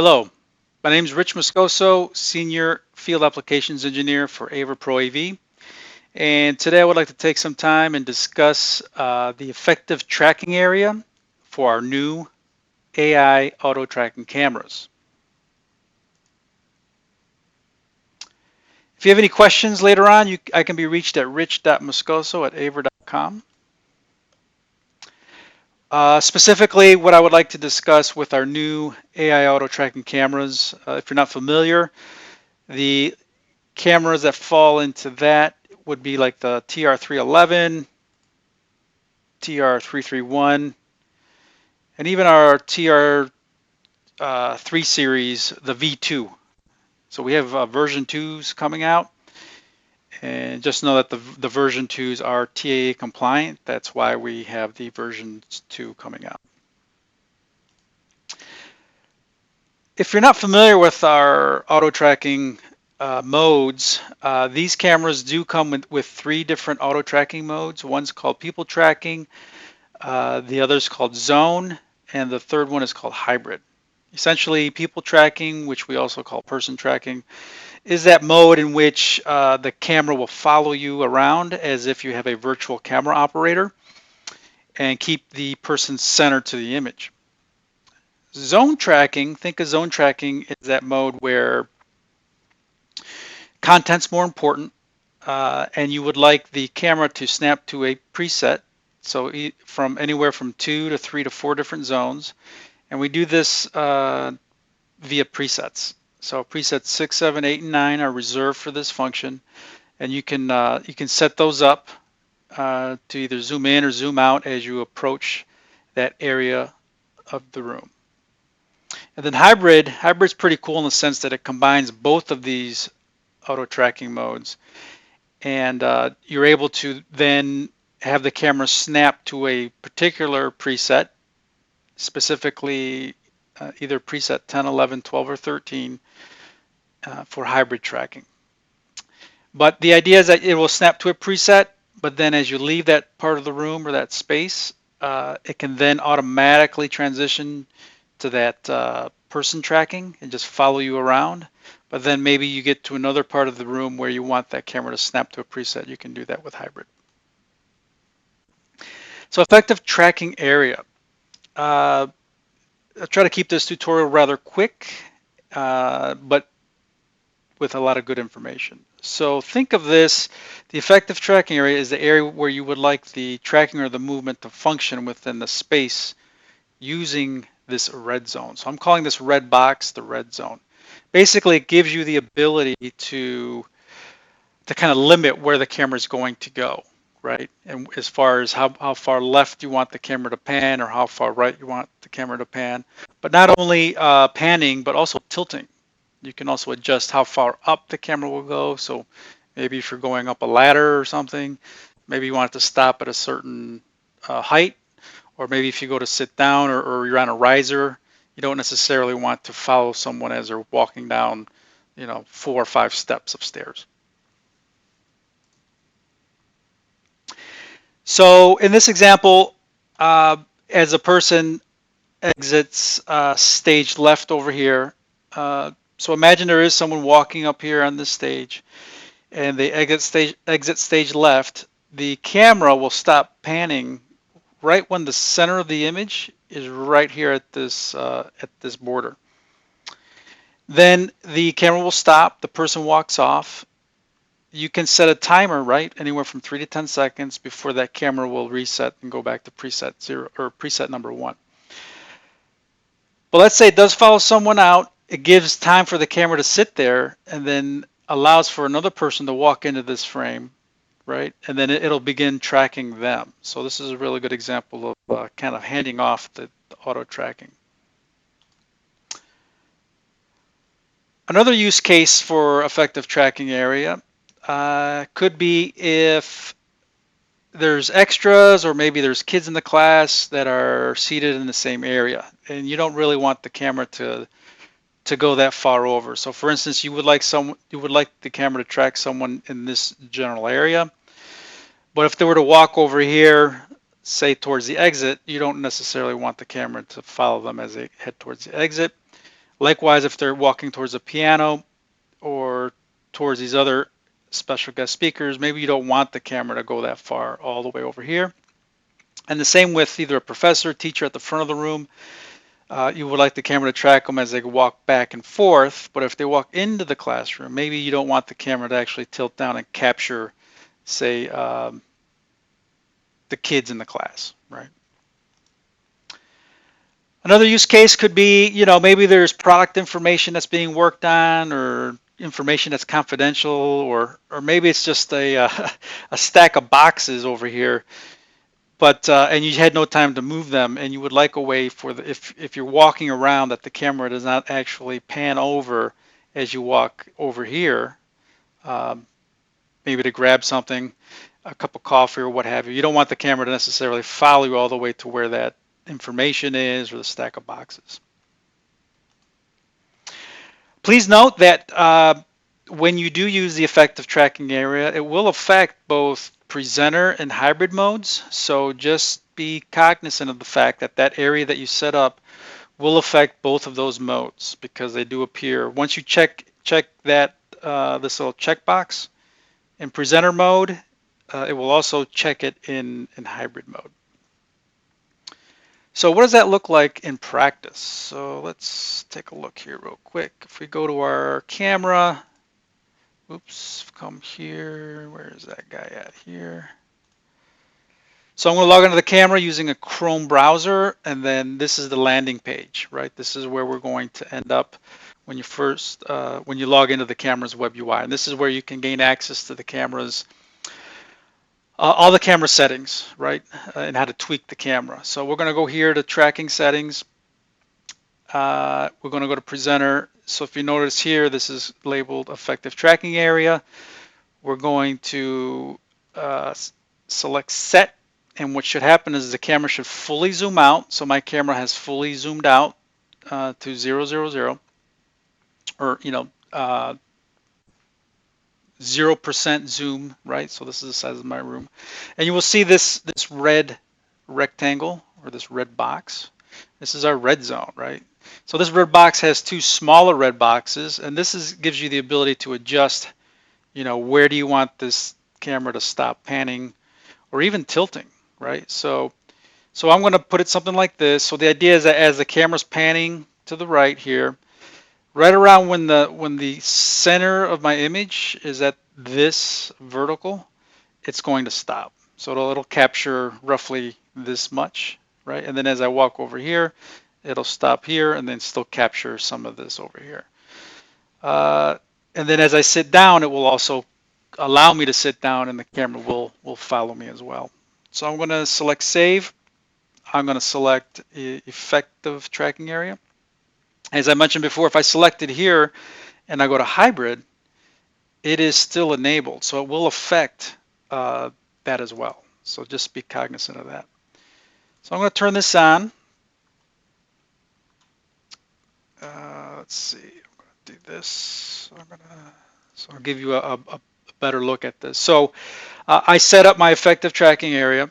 Hello, my name is Rich Moscoso, Senior Field Applications Engineer for AVer Pro AV. And today I would like to take some time and discuss the effective tracking area for our new AI auto tracking cameras. If you have any questions later on, I can be reached at rich.moscoso@aver.com. Specifically, what I would like to discuss with our new AI auto tracking cameras, if you're not familiar, the cameras that fall into that would be like the TR311, TR331, and even our TR3 series, the V2. So we have version 2s coming out, and just know that the version 2s are TAA compliant. That's why we have the version 2 coming out. If you're not familiar with our auto tracking modes, these cameras do come with 3 different auto tracking modes. One's called people tracking, the other is called zone, and the third one is called hybrid. Essentially, people tracking, which we also call person tracking, is that mode in which the camera will follow you around as if you have a virtual camera operator and keep the person centered to the image. Zone tracking, think of zone tracking as that mode where content's more important and you would like the camera to snap to a preset, so from anywhere from 2 to 3 to 4 different zones. And we do this via presets. So presets 6, 7, 8, and 9 are reserved for this function, and you can set those up to either zoom in or zoom out as you approach that area of the room. And then hybrid's pretty cool in the sense that it combines both of these auto tracking modes, and you're able to then have the camera snap to a particular preset, specifically either preset 10, 11, 12, or 13 for hybrid tracking. But the idea is that it will snap to a preset, but then as you leave that part of the room or that space, it can then automatically transition to that person tracking and just follow you around. But then maybe you get to another part of the room where you want that camera to snap to a preset. You can do that with hybrid. So effective tracking area. I'll try to keep this tutorial rather quick, but with a lot of good information. So think of this, the effective tracking area is the area where you would like the tracking or the movement to function within the space using this red zone. So I'm calling this red box the red zone. Basically, it gives you the ability to kind of limit where the camera is going to go, right? And as far as how far left you want the camera to pan or how far right you want the camera to pan. But not only panning, but also tilting. You can also adjust how far up the camera will go. So maybe if you're going up a ladder or something, maybe you want it to stop at a certain height, or maybe if you go to sit down or you're on a riser, you don't necessarily want to follow someone as they're walking down, 4 or 5 steps of stairs. So in this example, as a person exits stage left over here, so imagine there is someone walking up here on this stage, and they exit stage left. The camera will stop panning right when the center of the image is right here at this border. Then the camera will stop. The person walks off. You can set a timer, right, anywhere from 3 to 10 seconds before that camera will reset and go back to preset 0 or preset number 1. But let's say it does follow someone out. It gives time for the camera to sit there and then allows for another person to walk into this frame, right? And then it'll begin tracking them. So this is a really good example of kind of handing off the auto tracking. Another use case for effective tracking area could be if there's extras or maybe there's kids in the class that are seated in the same area and you don't really want the camera to go that far over. So for instance, you would like the camera to track someone in this general area, but if they were to walk over here, say towards the exit, you don't necessarily want the camera to follow them as they head towards the exit. Likewise, if they're walking towards a piano or towards these other special guest speakers, maybe you don't want the camera to go that far all the way over here. And the same with either a professor, teacher at the front of the room. You would like the camera to track them as they walk back and forth, but if they walk into the classroom, maybe you don't want the camera to actually tilt down and capture, say, the kids in the class, right? Another use case could be, maybe there's product information that's being worked on or information that's confidential, or maybe it's just a stack of boxes over here, but and you had no time to move them, and you would like a way for if you're walking around that the camera does not actually pan over as you walk over here, um, maybe to grab something, a cup of coffee or what have you. You don't want the camera to necessarily follow you all the way to where that information is or the stack of boxes. Please note that when you do use the effective tracking area, it will affect both presenter and hybrid modes. So just be cognizant of the fact that that area that you set up will affect both of those modes because they do appear. Once you check that this little checkbox in presenter mode, it will also check it in hybrid mode. So what does that look like in practice? So let's take a look here real quick. If we go to our camera, oops, come here, where is that guy at here? So I'm going to log into the camera using a Chrome browser, and then this is the landing page, right? This is where we're going to end up when you log into the camera's web UI. And this is where you can gain access to the camera's all the camera settings, right, and how to tweak the camera. So we're going to go here to tracking settings. We're going to go to presenter. So if you notice here, this is labeled effective tracking area. We're going to select set, and what should happen is the camera should fully zoom out. So my camera has fully zoomed out to 000, or 0% zoom, right? So this is the size of my room. And you will see this red rectangle or this red box. This is our red zone, right? So this red box has two smaller red boxes, and this gives you the ability to adjust, where do you want this camera to stop panning or even tilting, right? So I'm going to put it something like this. So the idea is that as the camera's panning to the right here, right around when the center of my image is at this vertical, it's going to stop. So it'll capture roughly this much, right? And then as I walk over here, it'll stop here and then still capture some of this over here. And then as I sit down, it will also allow me to sit down and the camera will follow me as well. So I'm going to select save. I'm going to select effective tracking area. As I mentioned before, if I select it here and I go to hybrid, it is still enabled. So it will affect that as well. So just be cognizant of that. So I'm going to turn this on. Let's see, I'm going to do this. So I'll give you a better look at this. So I set up my effective tracking area.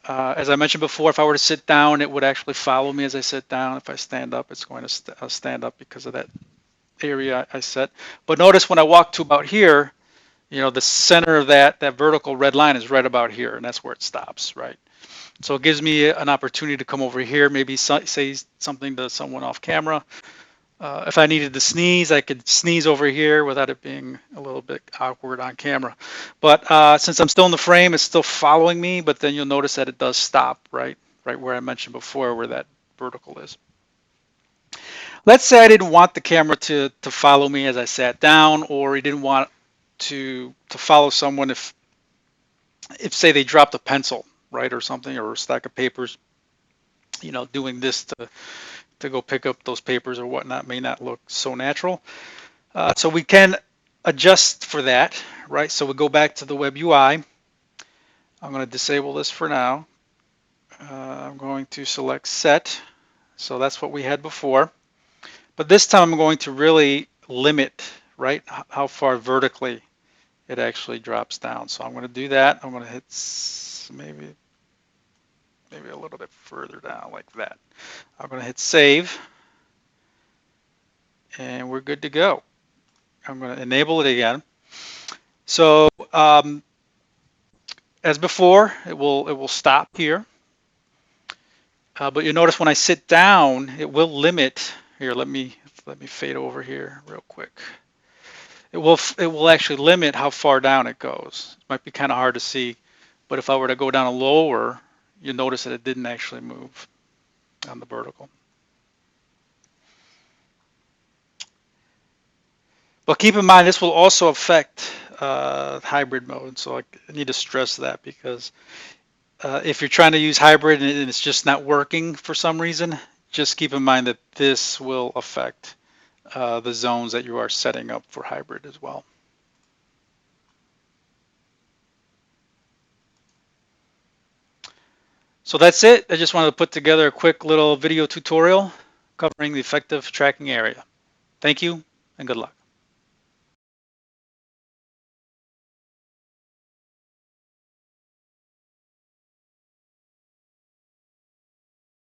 As I mentioned before, if I were to sit down, it would actually follow me as I sit down. If I stand up, it's going to stand up because of that area I set. But notice when I walk to about here, the center of that vertical red line is right about here, and that's where it stops, right? So it gives me an opportunity to come over here, maybe say something to someone off camera. If I needed to sneeze, I could sneeze over here without it being a little bit awkward on camera. But since I'm still in the frame, it's still following me, but then you'll notice that it does stop right where I mentioned before, where that vertical is. Let's say I didn't want the camera to follow me as I sat down, or you didn't want to follow someone if say they dropped a pencil, right, or something, or a stack of papers. Doing this to go pick up those papers or whatnot may not look so natural. So we can adjust for that, right? So we go back to the web UI. I'm going to disable this for now. I'm going to select set. So that's what we had before. But this time I'm going to really limit, right, how far vertically it actually drops down. So I'm going to do that. I'm going to hit maybe a little bit further down like that. I'm going to hit save. and we're good to go. I'm going to enable it again. So as before, it will stop here. But you notice when I sit down, it will limit. Here, let me fade over here real quick. It will actually limit how far down it goes. It might be kind of hard to see, but if I were to go down lower, you notice that it didn't actually move on the vertical. But keep in mind, this will also affect hybrid mode. So I need to stress that because if you're trying to use hybrid and it's just not working for some reason, just keep in mind that this will affect the zones that you are setting up for hybrid as well. So that's it. I just wanted to put together a quick little video tutorial covering the effective tracking area. Thank you and good luck.